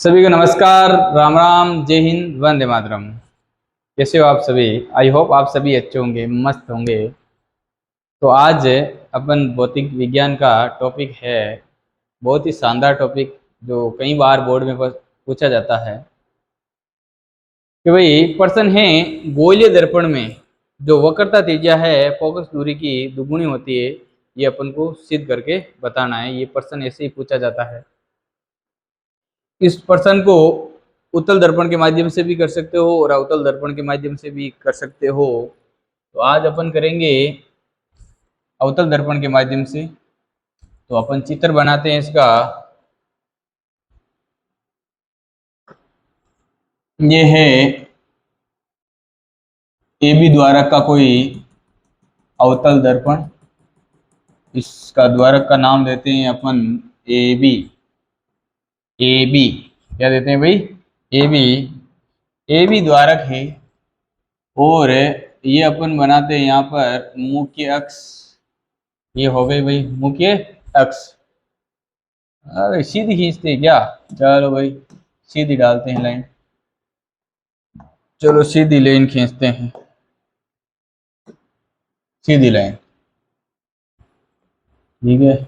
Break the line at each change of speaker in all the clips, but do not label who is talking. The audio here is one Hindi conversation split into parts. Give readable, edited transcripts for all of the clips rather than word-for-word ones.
सभी को नमस्कार, राम राम, जय हिंद, वंदे मातरम। कैसे हो आप सभी? आई होप आप सभी अच्छे होंगे, मस्त होंगे। तो आज अपन भौतिक विज्ञान का टॉपिक है, बहुत ही शानदार टॉपिक जो कई बार बोर्ड में पूछा जाता है कि भाई प्रश्न है, गोलीय दर्पण में जो वक्रता त्रिज्या है फोकस दूरी की दुगुनी होती है, ये अपन को सिद्ध करके बताना है। ये प्रश्न ऐसे ही पूछा जाता है। इस प्रश्न को उत्तल दर्पण के माध्यम से भी कर सकते हो और अवतल दर्पण के माध्यम से भी कर सकते हो। तो आज अपन करेंगे अवतल दर्पण के माध्यम से। तो अपन चित्र बनाते हैं इसका। ये है AB द्वारक का कोई अवतल दर्पण। इसका द्वारक का नाम देते हैं अपन AB। AB क्या देते हैं भाई? AB। AB द्वारक है और ये अपन बनाते हैं यहाँ पर मुख्य अक्ष। ये हो गई भाई मुख्य अक्ष। अरे सीधी खींचते हैं क्या? चलो भाई सीधी डालते हैं लाइन। चलो सीधी लाइन खींचते हैं, सीधी लाइन। ठीक है,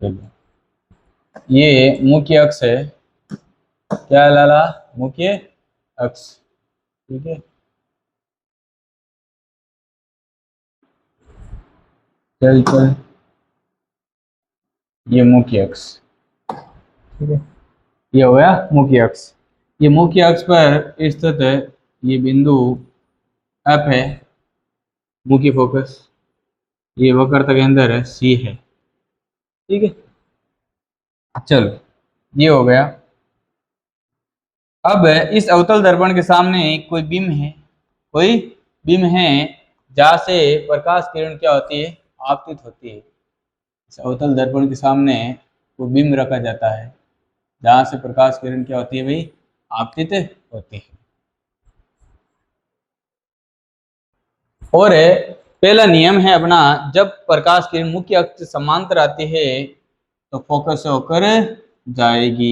चलो ये मुख्य अक्ष है। क्या लाला? मुख्य अक्ष। ठीक है, चल चल, ये मुख्य अक्ष। ठीक है, ये हो गया मुख्य अक्ष। ये मुख्य अक्ष पर स्थित है, ये बिंदु F है, मुख्य फोकस। ये वक्रता के अंदर है, C है। ठीक है, चलो ये हो गया। अब इस अवतल दर्पण के सामने कोई बीम है, कोई बीम है जहां से प्रकाश किरण क्या होती है? आपतित होती है। इस अवतल दर्पण के सामने कोई बीम रखा जाता है जहां से प्रकाश किरण क्या होती है भाई? आपतित होती है। और पहला नियम है अपना, जब प्रकाश किरण मुख्य अक्ष से समांतर आती है तो फोकस से होकर जाएगी।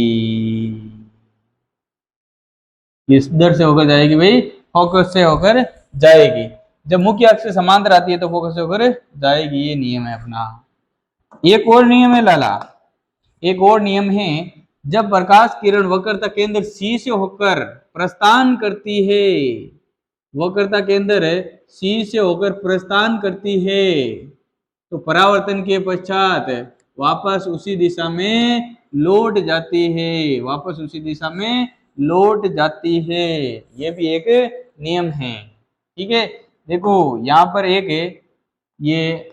किस दर से होकर जाएगी भाई? फोकस से होकर जाएगी। जब मुख्य अक्ष से समांतर आती है तो फोकस से होकर जाएगी। ये नियम है अपना। एक और नियम है लाला, एक और नियम है, जब प्रकाश किरण वक्रता केंद्र C से होकर प्रस्थान करती है, वक्रता केंद्र C से होकर प्रस्थान करती है, तो परावर्तन के पश्चात वापस उसी दिशा में लौट जाती है, वापस उसी दिशा में लौट जाती है। ये भी एक नियम है। ठीक है, देखो यहाँ पर एक है, ये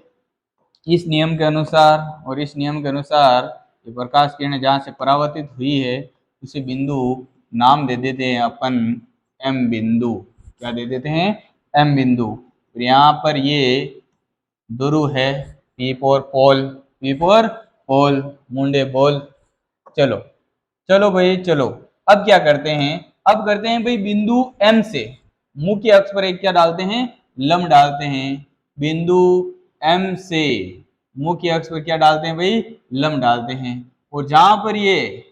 इस नियम के अनुसार और इस नियम के अनुसार ये प्रकाश किरण जहाँ से परावर्तित हुई है उसे बिंदु नाम दे देते हैं अपन M बिंदु। क्या दे देते हैं? M बिंदु। और यहाँ पर ये ध्रुव है, P for pole, P for pole, मुंडे बोल। चलो चलो भाई चलो, अब क्या करते हैं? अब करते हैं भाई बिंदु M से मुख्य अक्ष पर एक क्या डालते हैं? लंब डालते हैं। बिंदु M से मुख्य अक्ष पर क्या डालते हैं भाई? लंब डालते हैं। और जहां पर ये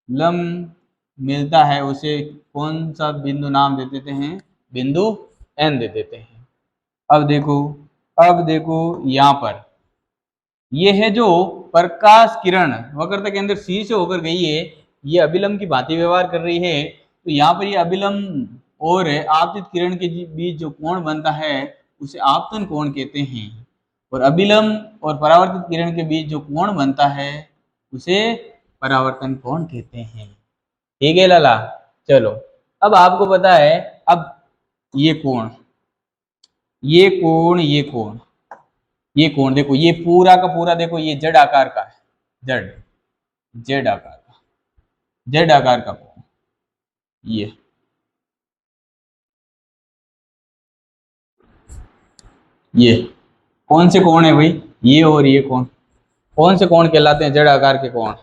लंब मिलता है उसे कौन सा बिंदु नाम दे देते हैं? बिंदु N दे देते हैं। अब देखो, अब देखो यहां पर ये है जो प्रकाश किरण वक्रता के अंदर C से होकर गई है, ये अभिलंब की भांति व्यवहार कर रही है। तो यहाँ पर ये अभिलंब और आपतित किरण के बीच जो कोण बनता है उसे आपतन कोण कहते हैं, और अभिलंब और परावर्तित किरण के बीच जो कोण बनता है उसे परावर्तन कोण कहते हैं। ठीक है लाला? चलो अब आपको पता है, अब ये कोण, ये कोण, ये कोण, ये कोण देखो, ये पूरा का पूरा देखो, ये जेड आकार का है, जेड, जेड आकार का, जेड आकार का कोण। ये कौन से कोण है भाई? ये और ये कोण कौन से कोण कहलाते हैं? जेड आकार के कोण,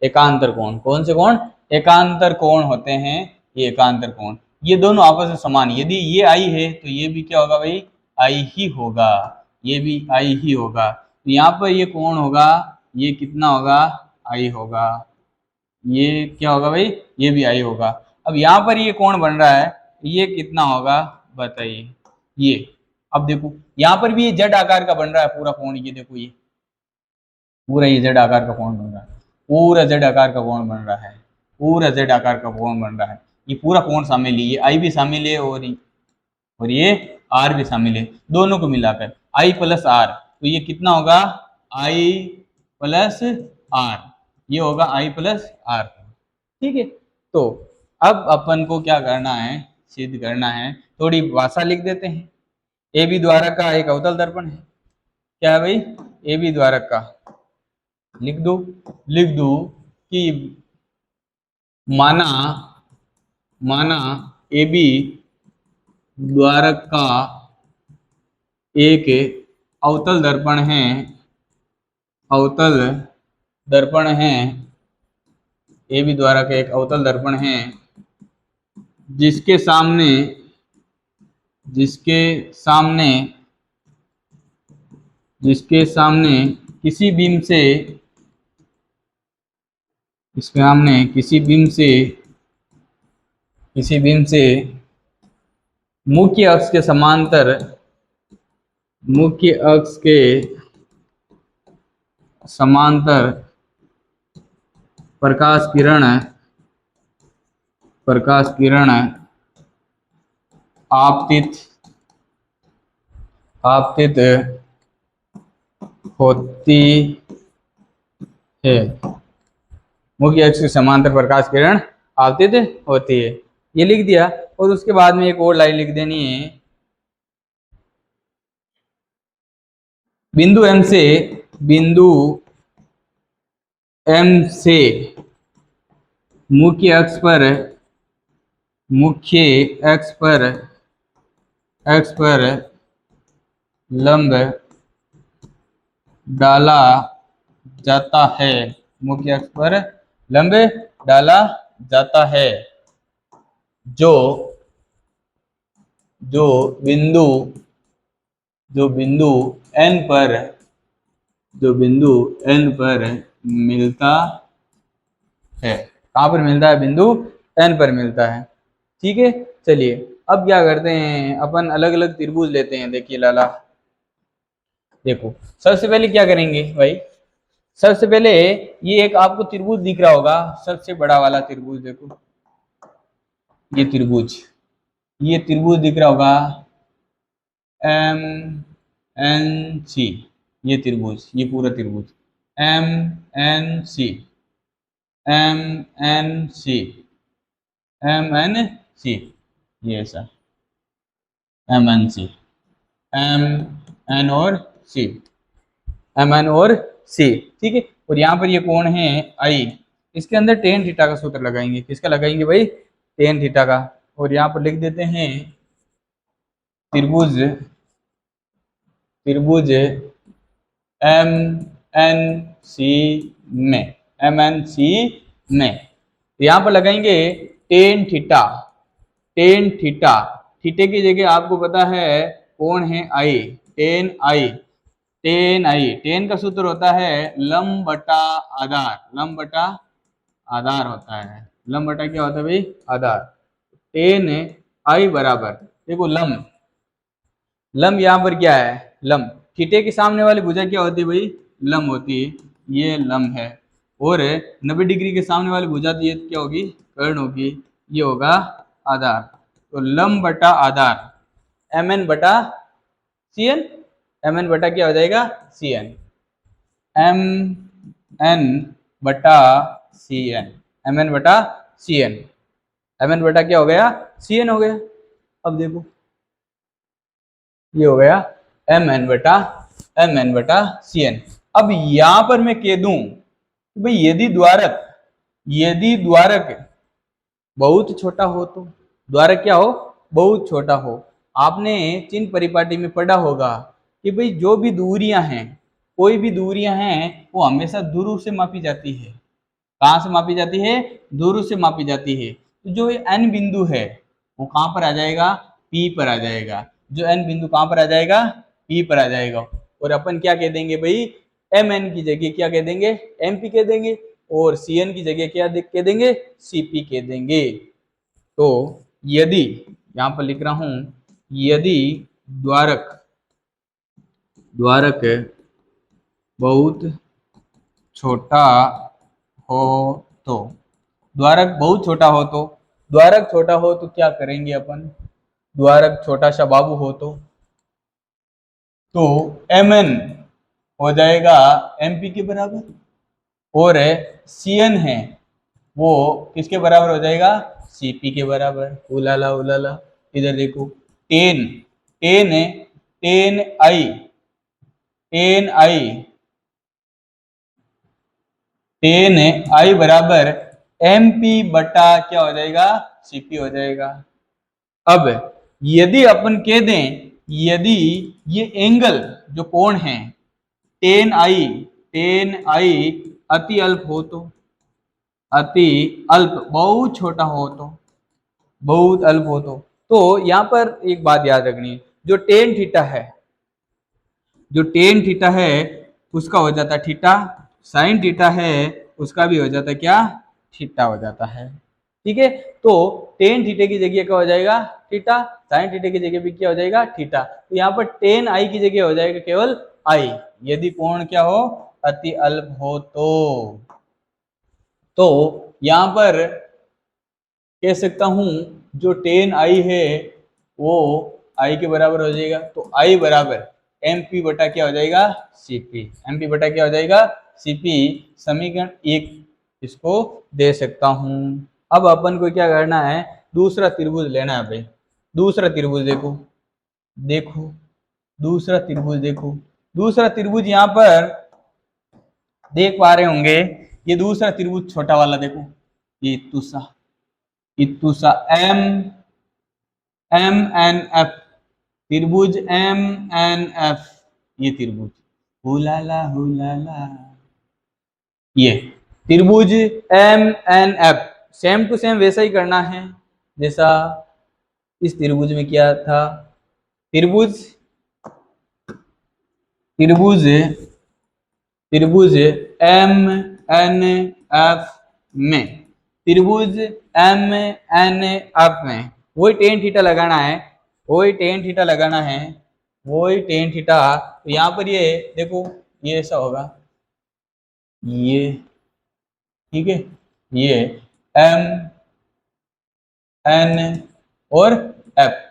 एकांतर कोण। कौन से कोण? एकांतर कोण होते हैं ये, एकांतर कोण। ये दोनों आपस में समान, यदि ये आई है तो ये भी क्या होगा भाई? आई ही होगा, ये भी आई ही होगा। तो यहाँ पर ये कोण होगा, ये कितना होगा? आई होगा। ये क्या होगा भाई, ये भी आई होगा। अब यहाँ पर ये कोण बन रहा है, ये कितना होगा बताइए। ये अब देखो यहाँ पर भी ये जेड आकार का बन रहा है पूरा कोण, ये देखो ये पूरा ये जेड आकार का कोण बन रहा है, पूरा जेड आकार का कोण बन रहा है, पूरा जेड आकार का कोण बन रहा है। ये पूरा कोण शामिल है, ये आई भी शामिल है और ये आर भी शामिल है, दोनों को मिलाकर आई प्लस आर, तो ये कितना होगा आई प्लस आर, ये होगा आई प्लस आर। ठीक है, तो अब अपन को क्या करना है, सिद्ध करना है, थोड़ी भाषा लिख देते हैं। ए बी द्वारक का एक अवतल दर्पण है, क्या है भाई, ए बी द्वारक का, लिख दो कि माना माना ए बी द्वारक का एक अवतल दर्पण है, अवतल दर्पण है, ए बी द्वारक का एक अवतल दर्पण है, जिसके सामने जिसके सामने जिसके सामने किसी बीम से इसके सामने किसी बीम से मुख्य अक्ष के समांतर, मुख्य अक्ष के समांतर प्रकाश किरण आपतित होती है, मुख्य अक्ष के समांतर प्रकाश किरण आपतित होती है, ये लिख दिया। और उसके बाद में एक और लाइन लिख देनी है, बिंदु एम से मुख्य अक्ष पर लंब डाला जाता है, मुख्य अक्ष पर लंब डाला जाता है, जो बिंदु एन पर मिलता है। कहाँ पर मिलता है, बिंदु एन पर मिलता है। ठीक है, चलिए अब क्या करते हैं, अपन अलग अलग त्रिभुज लेते हैं। देखिए लाला, देखो सबसे पहले क्या करेंगे भाई, सबसे पहले ये एक आपको त्रिभुज दिख रहा होगा, सबसे बड़ा वाला त्रिभुज, देखो ये त्रिभुज दिख रहा होगा एम एन सी, ये त्रिभुज, ये पूरा त्रिभुज M N C M N C M N C, ये ऐसा M N C, M N और सी, एम एन और सी। ठीक है, और यहाँ पर ये कोण है आई, इसके अंदर टेन थीटा का सूत्र लगाएंगे। किसका लगाएंगे भाई, टेन थीटा का। और यहाँ पर लिख देते हैं त्रिभुज एम एन सी में, एम एन सी में यहाँ पर लगाएंगे टेन थीटा, थीटे की जगह आपको पता है कोण है आई, टेन का सूत्र होता है लंब बटा आधार होता है, लंब बटा क्या होता है भाई, आधार। टेन आई बराबर, देखो लंब यहाँ पर क्या है, लंब, थीटे के सामने वाली भुजा क्या होती है भाई, लंब होती है, ये लंब है। और 90 डिग्री के सामने वाली भुजा तो ये क्या होगी, कर्ण होगी, ये होगा आधार। तो लंब बटा आधार एम एन बटा सी एन, एम एन बटा क्या हो जाएगा, सी एन, एम एन बटा सी एन, एम एन बटा सी एन, एम एन बटा क्या हो गया, सी एन हो गया। अब देखो ये हो गया एम एन बटा सी एन। अब यहां पर मैं कह दूं कि भाई यदि द्वारक बहुत छोटा हो, तो द्वारक क्या हो, बहुत छोटा हो। आपने चिन्ह परिपाटी में पढ़ा होगा कि भाई जो भी दूरियां हैं, कोई भी दूरियां हैं, वो हमेशा दूर से मापी जाती है। कहाँ से मापी जाती है, दूर से मापी जाती है। तो जो एन बिंदु है वो कहाँ पर आ जाएगा, पी पर आ जाएगा। जो एन बिंदु कहाँ पर आ जाएगा, पी पर आ जाएगा। और अपन क्या कह देंगे भाई, एम एन की जगह क्या कह देंगे, एम पी कह देंगे। और Cn की जगह क्या कह देंगे, Cp कह देंगे। तो यदि यहां पर लिख रहा हूं, यदि द्वारक बहुत छोटा हो तो, द्वारक बहुत छोटा हो तो, द्वारक छोटा हो तो क्या करेंगे अपन, द्वारक छोटा सा बाबू हो तो Mn हो जाएगा Mp के बराबर, और Cn है वो किसके बराबर हो जाएगा, Cp के बराबर। उलाला उलाला, इधर देखो, टेन टेन है, टेन आई टेन आई बराबर Mp बटा क्या हो जाएगा, Cp हो जाएगा। अब यदि अपन कह दें, यदि ये एंगल जो कोण है टेन आई अति अल्प हो तो, अति अल्प बहुत छोटा हो तो, बहुत अल्प हो तो यहां पर एक बात याद रखनी है, जो टेन थीटा है, जो टेन थीटा है उसका हो जाता है थीटा, साइन थीटा है उसका भी हो जाता है क्या, थीटा हो जाता है। ठीक है, तो टेन थीटा की जगह क्या हो जाएगा, थीटा, साइन थीटा की जगह भी क्या हो जाएगा, थीटा। तो यहाँ पर टेन आई की जगह हो जाएगा केवल आई, यदि कोण क्या हो, अति अल्प हो तो यहाँ पर कह सकता हूं जो टेन आई है वो आई के बराबर हो जाएगा, तो आई बराबर एमपी बटा क्या हो जाएगा, सीपी। एमपी बटा क्या हो जाएगा, सीपी। समीकरण एक इसको दे सकता हूं। अब अपन को क्या करना है, दूसरा त्रिभुज लेना है भाई। दूसरा त्रिभुज देखो, देखो दूसरा त्रिभुज देखो, दूसरा त्रिभुज यहाँ पर देख पा रहे होंगे, ये दूसरा त्रिभुज छोटा वाला देखो, ये तुसा इतुसा एम एम एन एफ, त्रिभुज एम एन एफ, ये त्रिभुज हुलाला हुलाला, ये त्रिभुज M N F same to same वैसा ही करना है जैसा इस त्रिभुज में किया था। त्रिभुज त्रिभुज त्रिभुज एम एन एफ में, त्रिभुज एम एन एफ में वही टेन थीटा लगाना है, वही टेन थीटा लगाना है, वही टेन थीटा। तो यहाँ पर ये देखो, ये ऐसा होगा, ये ठीक है, ये एम एन और एफ,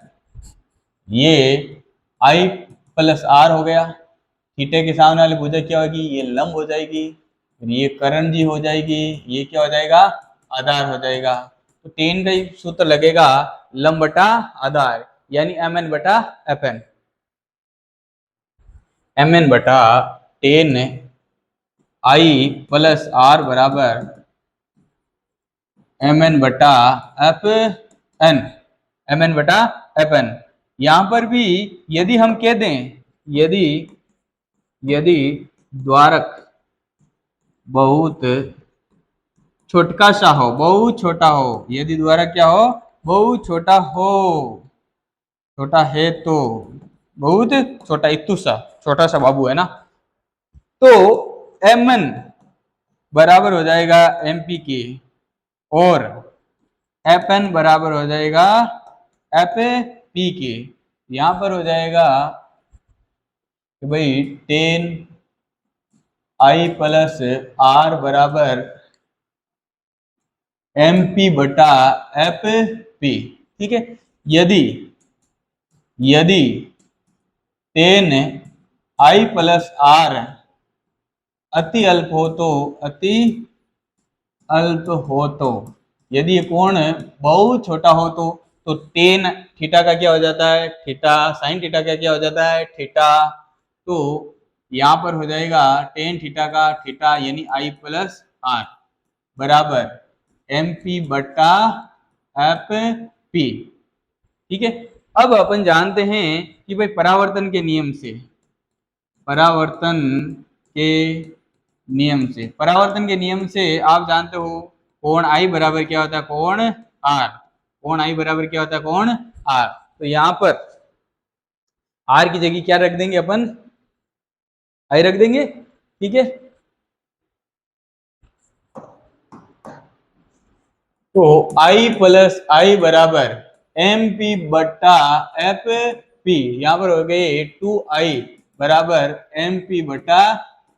ये आई प्लस आर हो गया, थीटे के सामने वाली भुजा क्या होगी, ये लंब हो जाएगी, ये करण जी हो जाएगी, ये क्या हो जाएगा, आधार हो जाएगा। तो टेन का ही सूत्र लगेगा, लंब बटा आधार, यानी एम एन बटा एफ एन, एम एन बटा टेन आई प्लस आर बराबर एम एन बटा एफ एन, एम एन बटा एफ एन। यहां पर भी यदि हम कह दें, यदि यदि द्वारक बहुत छोटका सा हो, बहुत छोटा हो, यदि द्वारक क्या हो, बहुत छोटा हो, छोटा है तो, बहुत छोटा, इतु सा छोटा सा बाबू है ना, तो एम एन बराबर हो जाएगा एम पी के, और एफ एन बराबर हो जाएगा एफ पी के। यहां पर हो जाएगा कि भाई टेन आई प्लस आर बराबर एम पी बटा एफ पी। ठीक है, यदि यदि टेन आई प्लस आर अति अल्प हो तो, अति अल्प हो तो, यदि ये कोण बहुत छोटा हो तो टेन थीटा का क्या हो जाता है, थीटा, साइन थीटा का क्या हो जाता है, थीटा। तो यहाँ पर हो जाएगा टेन थीटा का थीटा यानी आई प्लस आर बराबर एम पी बटा एफ पी। ठीक है, अब अपन जानते हैं कि भाई परावर्तन के नियम से, परावर्तन के नियम से, परावर्तन के नियम से आप जानते हो कोण आई बराबर क्या होता है, कोण आर, कोण आई बराबर क्या होता है, कोण आर। तो यहां पर आर की जगह क्या रख देंगे अपन, आई रख देंगे। ठीक है, तो आई प्लस आई बराबर एम पी बट्टा एफ पी, यहां पर हो गए 2i बराबर एम पी बट्टा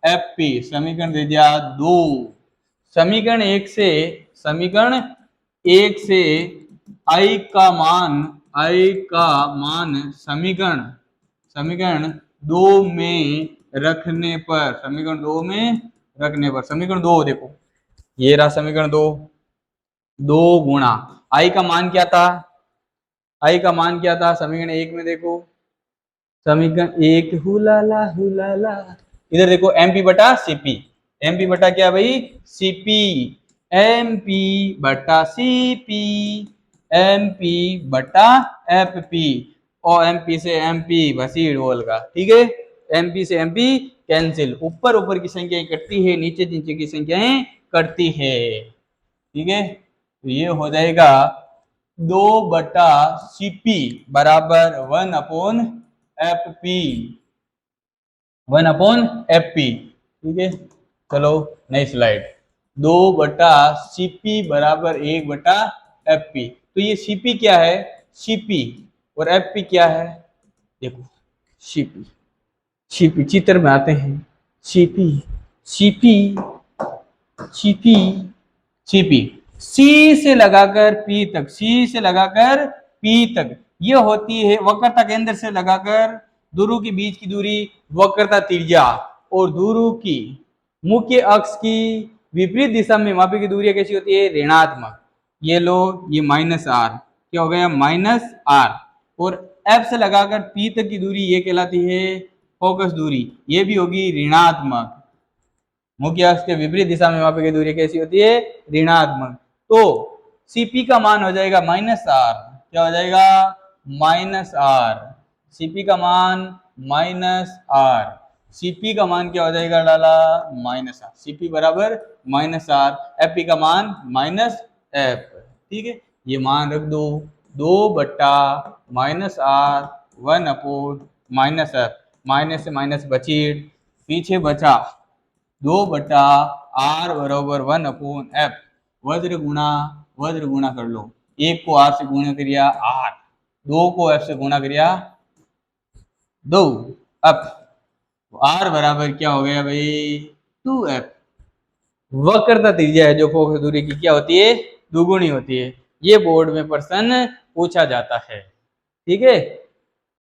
एफ पी। समीकरण दे दिया 2। समीकरण एक से आई का मान समीकरण दो में रखने पर, समीकरण दो देखो, ये रहा समीकरण दो। दो गुणा आई का मान क्या था, समीकरण एक में देखो, समीकरण एक हुलाला हुलाला, इधर देखो एमपी बटा सीपी, एमपी बटा क्या भाई सीपी, एमपी बटा सीपी, एमपी बटा एफपी, और एमपी से एमपी भसीड़ बोल का, ठीक है। एमपी से एमपी कैंसिल, ऊपर ऊपर की संख्याएं कटती है, नीचे नीचे की संख्याएं कटती है, ठीक है। तो ये हो जाएगा 2 बटा सीपी बराबर 1/एफपी, 1/एफपी, ठीक है। चलो नई स्लाइड। 2 बटा सीपी बराबर 1/एफपी। तो ये सीपी क्या है, सीपी, और एफपी क्या है, देखो सीपी, चित्र में आते हैं, सीपी सीपी सीपी सीपी, सी से लगाकर पी तक, ये होती है वक्रता केंद्र से लगाकर ध्रुव के बीच की दूरी वक्रता त्रिज्या, और ध्रुव की मुख्य अक्ष की विपरीत दिशा में मापी की दूरी कैसी होती है, ऋणात्मक। ये लो, ये -r क्या हो गया, -r, और एफ से लगाकर पी तक की दूरी ये कहलाती है फोकस दूरी, ये भी होगी ऋणात्मक। मुख्य अक्ष के विपरीत दिशा में मापी गई दूरी कैसी होती है, ऋणात्मक। तो सीपी का मान हो जाएगा -r, क्या हो जाएगा -r, सीपी का मान -r, सीपी का मान क्या हो जाएगा डाला -r, सीपी बराबर -r, एफपी का मान -f, ठीक है। ये मान रख दो, 2 बट्टा -r 1/-f, माइनस से माइनस बचीड़, पीछे बचा 2 बटा r बराबर 1/f, वज्र गुणा कर लो, एक को r से गुणा करिया r, दो को f से गुणा करिया 2 f, r बराबर क्या हो गया भाई 2f। वक्रता त्रिज्या है जो फोकस दूरी की क्या होती है, दुगुनी होती है। ये बोर्ड में प्रश्न पूछा जाता है, ठीक है।